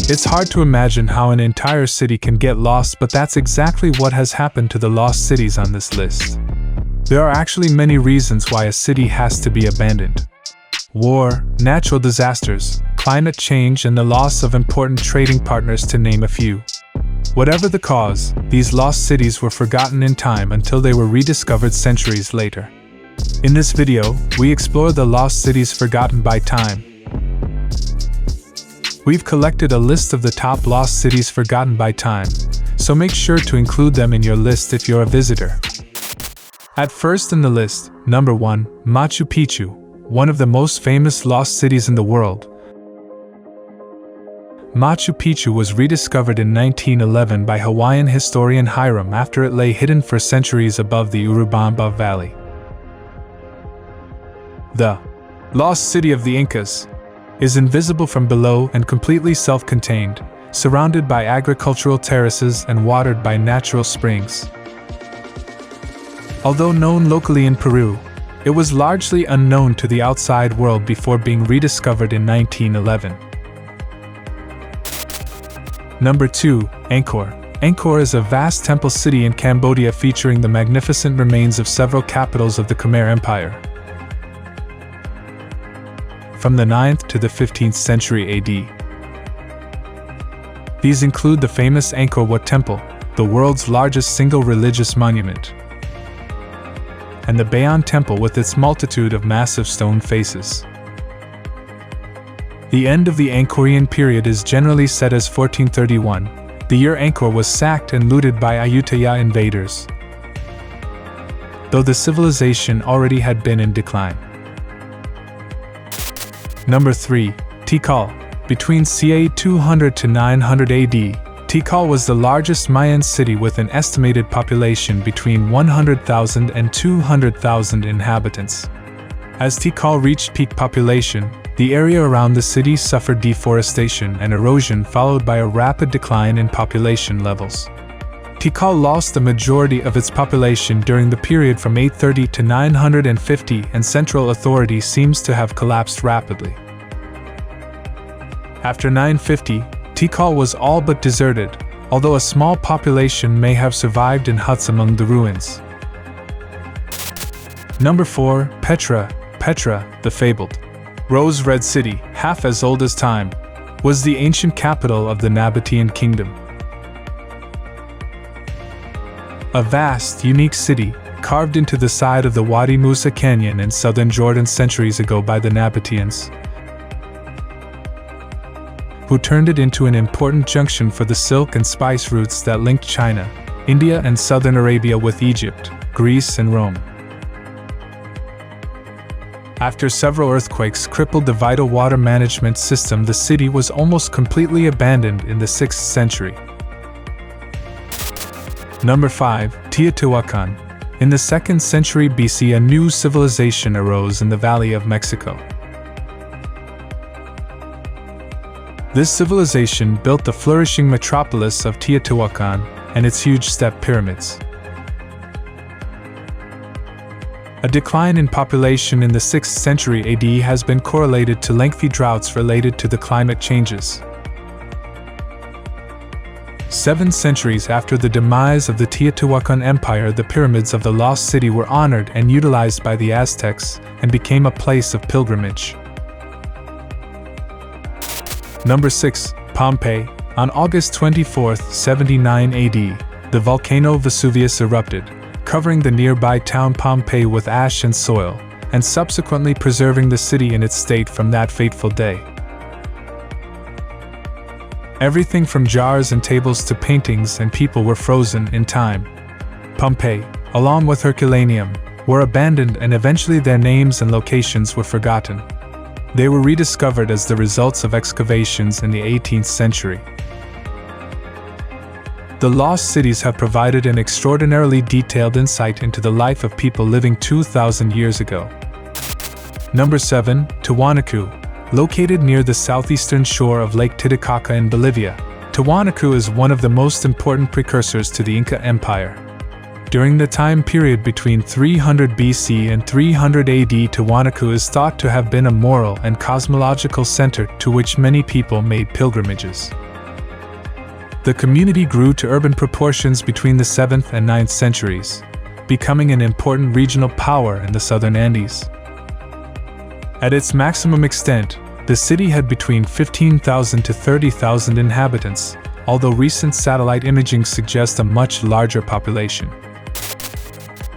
It's hard to imagine how an entire city can get lost, but that's exactly what has happened to the lost cities on this list. There are actually many reasons why a city has to be abandoned. War, natural disasters, climate change, and the loss of important trading partners, to name a few. Whatever the cause, these lost cities were forgotten in time until they were rediscovered centuries later. In this video, we explore the lost cities forgotten by time. We've collected a list of the top lost cities forgotten by time, so make sure to include them in your list if you're a visitor. At first in the list, number 1, Machu Picchu, one of the most famous lost cities in the world. Machu Picchu was rediscovered in 1911 by Hawaiian historian Hiram after it lay hidden for centuries above the Urubamba Valley. The lost city of the Incas is invisible from below and completely self-contained, surrounded by agricultural terraces and watered by natural springs. Although known locally in Peru, it was largely unknown to the outside world before being rediscovered in 1911. Number 2, Angkor. Angkor is a vast temple city in Cambodia featuring the magnificent remains of several capitals of the Khmer Empire. From the 9th to the 15th century AD. These include the famous Angkor Wat Temple, the world's largest single religious monument, and the Bayon Temple with its multitude of massive stone faces. The end of the Angkorian period is generally set as 1431, the year Angkor was sacked and looted by Ayutthaya invaders, though the civilization already had been in decline. Number 3, Tikal. Between ca 200 to 900 AD, Tikal was the largest Mayan city with an estimated population between 100,000 and 200,000 inhabitants. As Tikal reached peak population, the area around the city suffered deforestation and erosion followed by a rapid decline in population levels. Tikal lost the majority of its population during the period from 830 to 950, and central authority seems to have collapsed rapidly. After 950, Tikal was all but deserted, although a small population may have survived in huts among the ruins. Number 4, Petra. Petra, the fabled Rose-Red City, half as old as time, was the ancient capital of the Nabatean kingdom. A vast, unique city, carved into the side of the Wadi Musa Canyon in southern Jordan centuries ago by the Nabateans, who turned it into an important junction for the silk and spice routes that linked China, India and southern Arabia with Egypt, Greece and Rome. After several earthquakes crippled the vital water management system, the city was almost completely abandoned in the 6th century. Number 5, Teotihuacan. In the 2nd century BC, a new civilization arose in the Valley of Mexico. This civilization built the flourishing metropolis of Teotihuacan and its huge step pyramids. A decline in population in the 6th century AD has been correlated to lengthy droughts related to the climate changes. 7 centuries after the demise of the Teotihuacan Empire, the pyramids of the lost city were honored and utilized by the Aztecs and became a place of pilgrimage. Number 6, Pompeii. On August 24, 79 AD, the volcano Vesuvius erupted, covering the nearby town Pompeii with ash and soil, and subsequently preserving the city in its state from that fateful day. Everything from jars and tables to paintings and people were frozen in time. Pompeii, along with Herculaneum, were abandoned and eventually their names and locations were forgotten. They were rediscovered as the results of excavations in the 18th century. The lost cities have provided an extraordinarily detailed insight into the life of people living 2,000 years ago. Number 7, Tiwanaku. Located near the southeastern shore of Lake Titicaca in Bolivia, Tiwanaku is one of the most important precursors to the Inca Empire. During the time period between 300 BC and 300 AD, Tiwanaku is thought to have been a moral and cosmological center to which many people made pilgrimages. The community grew to urban proportions between the 7th and 9th centuries, becoming an important regional power in the southern Andes. At its maximum extent, the city had between 15,000 to 30,000 inhabitants, although recent satellite imaging suggests a much larger population.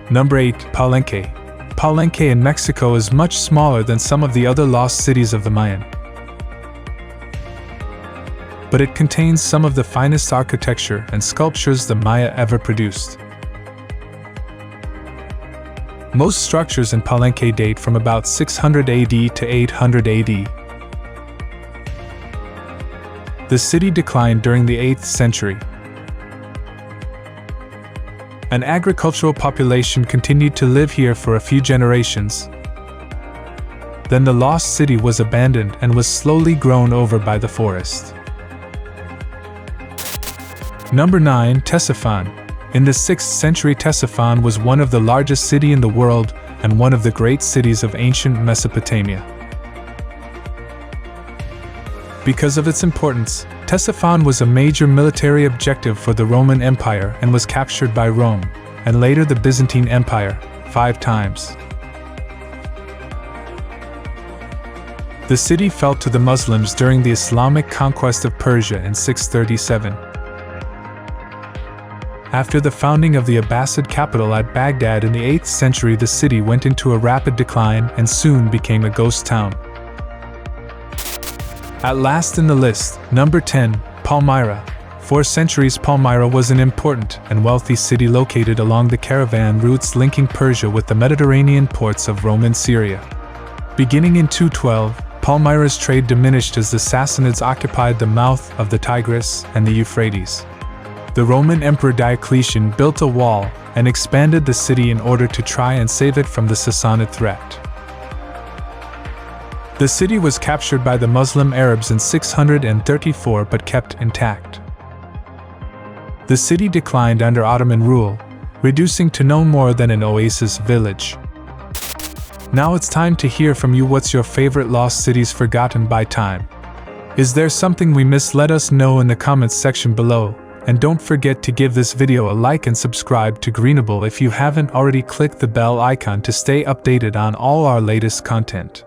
Number 8. Palenque. Palenque in Mexico is much smaller than some of the other lost cities of the Mayan, but it contains some of the finest architecture and sculptures the Maya ever produced. Most structures in Palenque date from about 600 AD to 800 AD. The city declined during the 8th century. An agricultural population continued to live here for a few generations. Then the lost city was abandoned and was slowly grown over by the forest. Number 9. Ctesiphon. In the 6th century, Ctesiphon was one of the largest cities in the world and one of the great cities of ancient Mesopotamia. Because of its importance, Ctesiphon was a major military objective for the Roman Empire and was captured by Rome, and later the Byzantine Empire, 5 times. The city fell to the Muslims during the Islamic conquest of Persia in 637. After the founding of the Abbasid capital at Baghdad in the 8th century, the city went into a rapid decline and soon became a ghost town. At last in the list, number 10, Palmyra. For centuries, Palmyra was an important and wealthy city located along the caravan routes linking Persia with the Mediterranean ports of Rome and Syria. Beginning in 212, Palmyra's trade diminished as the Sassanids occupied the mouth of the Tigris and the Euphrates. The Roman Emperor Diocletian built a wall and expanded the city in order to try and save it from the Sassanid threat. The city was captured by the Muslim Arabs in 634 but kept intact. The city declined under Ottoman rule, reducing to no more than an oasis village. Now it's time to hear from you. What's your favorite lost cities forgotten by time? Is there something we missed? Let us know in the comments section below. And don't forget to give this video a like and subscribe to Greenable if you haven't already. Click the bell icon to stay updated on all our latest content.